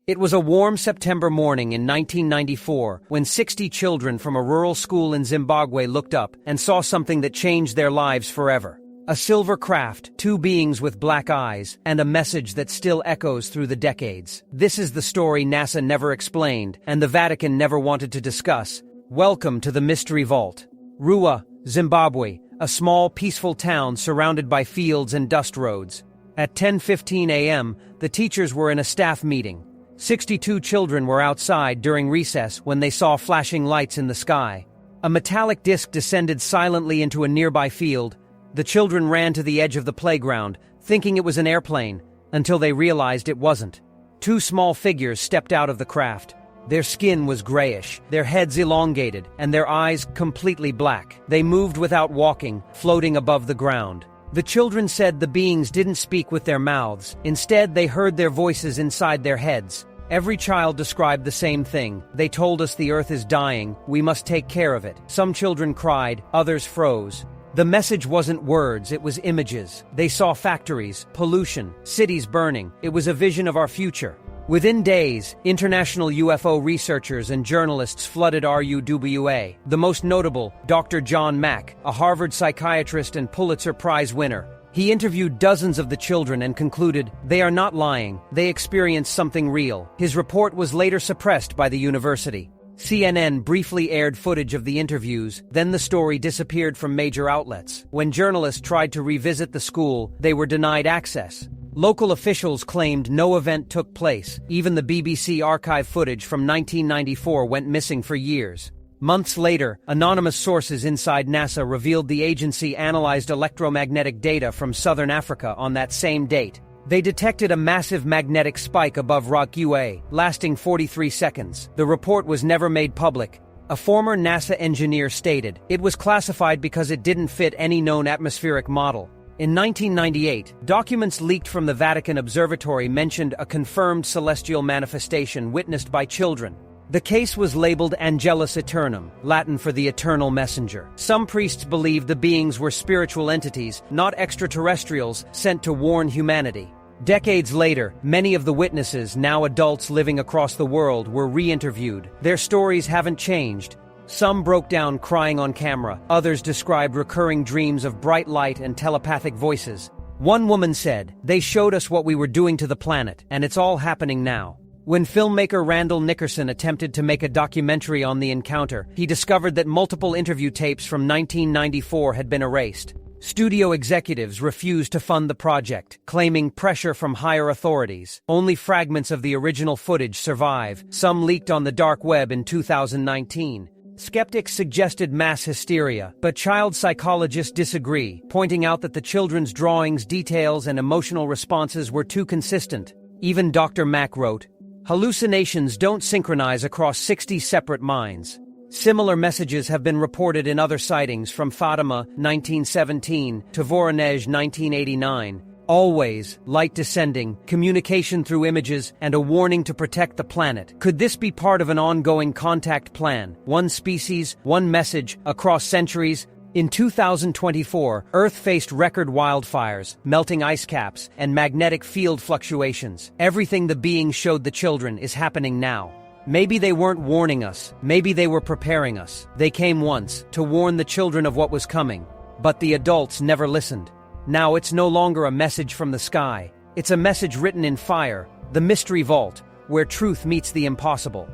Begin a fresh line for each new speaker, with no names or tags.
It was a warm September morning in 1994 when 60 children from a rural school in Zimbabwe looked up and saw something that changed their lives forever. A silver craft, two beings with black eyes, and a message that still echoes through the decades. This is the story NASA never explained and the Vatican never wanted to discuss. Welcome to the Mystery Vault. Ruwa, Zimbabwe, a small, peaceful town surrounded by fields and dust roads. At 10:15 a.m., the teachers were in a staff meeting. 62 children were outside during recess when they saw flashing lights in the sky. A metallic disc descended silently into a nearby field. The children ran to the edge of the playground, thinking it was an airplane, until they realized it wasn't. Two small figures stepped out of the craft. Their skin was grayish, their heads elongated, and their eyes completely black. They moved without walking, floating above the ground. The children said the beings didn't speak with their mouths. Instead, they heard their voices inside their heads. Every child described the same thing. They told us the earth is dying, we must take care of it. Some children cried, others froze. The message wasn't words, it was images. They saw factories, pollution, cities burning. It was a vision of our future. Within days, international UFO researchers and journalists flooded RUWA. The most notable, Dr. John Mack, a Harvard psychiatrist and Pulitzer Prize winner. He interviewed dozens of the children and concluded, they are not lying, they experienced something real. His report was later suppressed by the university. CNN briefly aired footage of the interviews, then the story disappeared from major outlets. When journalists tried to revisit the school, they were denied access. Local officials claimed no event took place. Even the BBC archive footage from 1994 went missing for years. Months later, anonymous sources inside NASA revealed the agency analyzed electromagnetic data from southern Africa on that same date. They detected a massive magnetic spike above Rockway, lasting 43 seconds. The report was never made public. A former NASA engineer stated, it was classified because it didn't fit any known atmospheric model. In 1998, documents leaked from the Vatican Observatory mentioned a confirmed celestial manifestation witnessed by children. The case was labeled Angelus Aeternum, Latin for the eternal messenger. Some priests believed the beings were spiritual entities, not extraterrestrials, sent to warn humanity. Decades later, many of the witnesses, now adults living across the world, were re-interviewed. Their stories haven't changed. Some broke down crying on camera, others described recurring dreams of bright light and telepathic voices. One woman said, they showed us what we were doing to the planet, and it's all happening now. When filmmaker Randall Nickerson attempted to make a documentary on the encounter, he discovered that multiple interview tapes from 1994 had been erased. Studio executives refused to fund the project, claiming pressure from higher authorities. Only fragments of the original footage survive, some leaked on the dark web in 2019. Skeptics suggested mass hysteria, but child psychologists disagree, pointing out that the children's drawings, details, and emotional responses were too consistent. Even Dr. Mack wrote, hallucinations don't synchronize across 60 separate minds. Similar messages have been reported in other sightings from Fatima, 1917, to Voronezh, 1989. Always, light descending, communication through images, and a warning to protect the planet. Could this be part of an ongoing contact plan? One species, one message, across centuries? In 2024, Earth faced record wildfires, melting ice caps, and magnetic field fluctuations. Everything the beings showed the children is happening now. Maybe they weren't warning us. Maybe they were preparing us. They came once, to warn the children of what was coming. But the adults never listened. Now it's no longer a message from the sky. It's a message written in fire, the Mystery Vault, where truth meets the impossible.